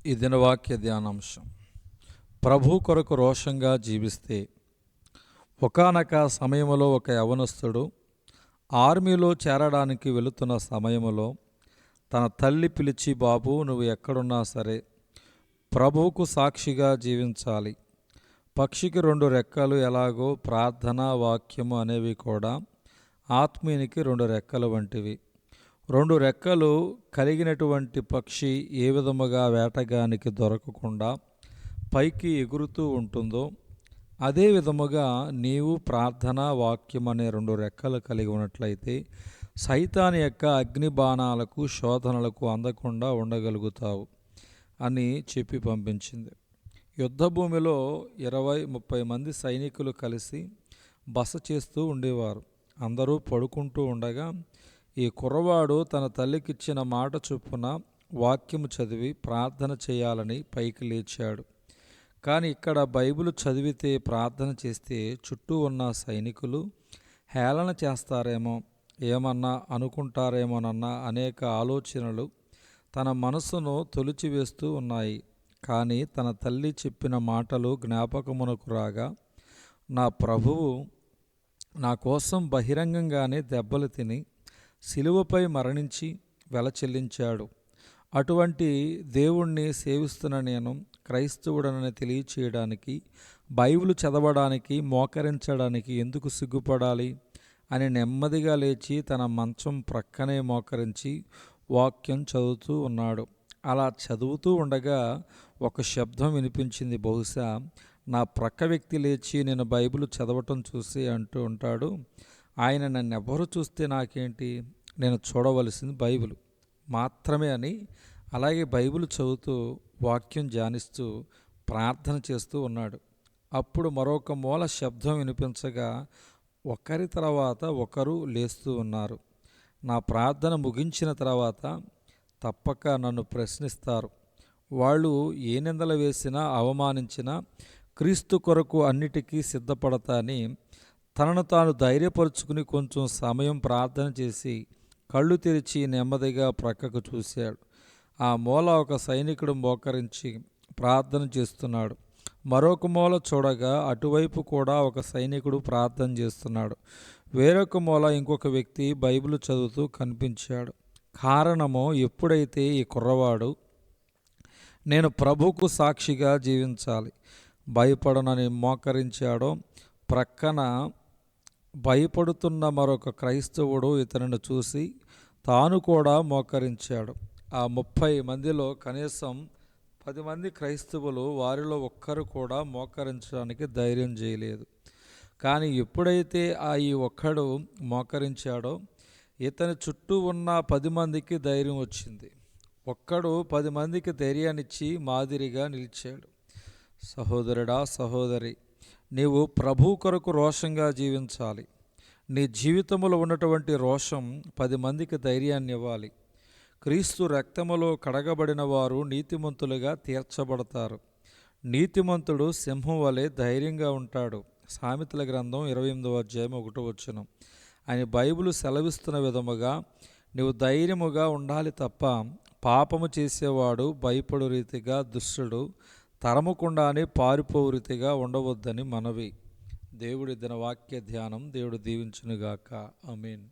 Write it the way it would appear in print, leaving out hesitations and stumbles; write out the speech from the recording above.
ఈ దినవాక్య ధ్యానాంశం. ప్రభు కొరకు రోషంగా జీవిస్తే. ఒకానొక సమయంలో ఒక యవనస్తుడు ఆర్మీలో చేరడానికి వెళుతున్న సమయంలో తన తల్లి పిలిచి, బాబు నువ్వు ఎక్కడున్నా సరే ప్రభువుకు సాక్షిగా జీవించాలి. పక్షికి 2 రెక్కలు ఎలాగో ప్రార్థన వాక్యము అనేవి కూడా ఆత్మీయునికి 2 రెక్కలు వంటివి. 2 రెక్కలు కలిగినటువంటి పక్షి ఏ విధముగా వేటగానికి దొరకకుండా పైకి ఎగురుతూ ఉంటుందో, అదే విధముగా నీవు ప్రార్థన వాక్యం అనే 2 రెక్కలు కలిగి ఉన్నట్లయితే సైతాను యొక్క అగ్నిబాణాలకు శోధనలకు అందకుండా ఉండగలుగుతావు అని చెప్పి పంపించింది. యుద్ధభూమిలో 20-30 మంది సైనికులు కలిసి బస చేస్తూ ఉండేవారు. అందరూ పడుకుంటూ ఉండగా ఈ కుర్రవాడు తన తల్లికిచ్చిన మాట చొప్పున వాక్యము చదివి ప్రార్థన చేయాలని పైకి లేచాడు. కానీ ఇక్కడ బైబిల్ చదివితే ప్రార్థన చేస్తే చుట్టూ ఉన్న సైనికులు హేళన చేస్తారేమో, ఏమన్నా అనుకుంటారేమోనన్న అనేక ఆలోచనలు తన మనసును తొలిచివేస్తూ ఉన్నాయి. కానీ తన తల్లి చెప్పిన మాటలు జ్ఞాపకమునకు రాగా, నా ప్రభువు నా కోసం బహిరంగంగానే దెబ్బలు తిని శిలువపై మరణించి వెల చెల్లించాడు. అటువంటి దేవుణ్ణి సేవిస్తున్న నేను క్రైస్తవుడనని తెలియచేయడానికి, బైబిల్ చదవడానికి, మోకరించడానికి ఎందుకు సిగ్గుపడాలి అని నెమ్మదిగా లేచి తన మంచం ప్రక్కనే మోకరించి వాక్యం చదువుతూ ఉన్నాడు. అలా చదువుతూ ఉండగా ఒక శబ్దం వినిపించింది. బహుశా నా ప్రక్క వ్యక్తి లేచి నేను బైబిల్ చదవటం చూసి అంటూ ఉంటాడు, ఆయన నన్ను ఎవరు చూస్తే నాకేంటి, నేను చూడవలసింది బైబిల్ మాత్రమే అని. అలాగే బైబిల్ చదువుతూ వాక్యం ధ్యానిస్తూ ప్రార్థన చేస్తూ ఉన్నాడు. అప్పుడు మరొక మూల శబ్దం వినిపించగా ఒకరి తర్వాత ఒకరు లేస్తూ ఉన్నారు. నా ప్రార్థన ముగించిన తర్వాత తప్పక నన్ను ప్రశ్నిస్తారు. వాళ్ళు ఏ నిందలు వేసినా అవమానించినా క్రీస్తు కొరకు అన్నిటికీ సిద్ధపడతా అని తనను తాను ధైర్యపరుచుకుని కొంచెం సమయం ప్రార్థన చేసి కళ్ళు తెరిచి నెమ్మదిగా ప్రక్కకు చూశాడు. ఆ మూల ఒక సైనికుడు మోకరించి ప్రార్థన చేస్తున్నాడు. మరొక మూల చూడగా అటువైపు కూడా ఒక సైనికుడు ప్రార్థన చేస్తున్నాడు. వేరొక మూల ఇంకొక వ్యక్తి బైబిల్ చదువుతూ కనిపించాడు. కారణము, ఎప్పుడైతే ఈ కుర్రవాడు నేను ప్రభువుకు సాక్షిగా జీవించాలి భయపడనని మోకరించాడో, ప్రక్కన భయపడుతున్న మరొక క్రైస్తవుడు ఇతనిని చూసి తాను కూడా మోకరించాడు. ఆ 30 మందిలో కనీసం 10 మంది క్రైస్తవులు, వారిలో ఒక్కరు కూడా మోకరించడానికి ధైర్యం చేయలేదు. కానీ ఎప్పుడైతే ఈ ఒక్కడు మోకరించాడో ఇతని చుట్టూ ఉన్న 10 మందికి ధైర్యం వచ్చింది. ఒక్కడు 10 మందికి ధైర్యాన్నిచ్చి మాదిరిగా నిలిచాడు. సహోదరుడా, సహోదరి, నీవు ప్రభు కొరకు రోషంగా జీవించాలి. నీ జీవితంలో ఉన్నటువంటి రోషం 10 మందికి ధైర్యాన్ని ఇవ్వాలి. క్రీస్తు రక్తములో కడగబడిన వారు నీతిమంతులుగా తీర్చబడతారు. నీతిమంతుడు సింహం వలె ధైర్యంగా ఉంటాడు. సామెతల గ్రంథం 28వ అధ్యాయం 1వ వచనం. అని బైబిల్ సెలవిస్తున్న విధముగా నీవు ధైర్యముగా ఉండాలి తప్ప పాపము చేసేవాడు భయపడు రీతిగా, దుష్టుడు తరమకుండానే పారిపోవు రీతిగా ఉండవద్దని మనవి. దేవుడి దిన వాక్య ధ్యానం దేవుడు దీవించునుగాక. ఆమేన్.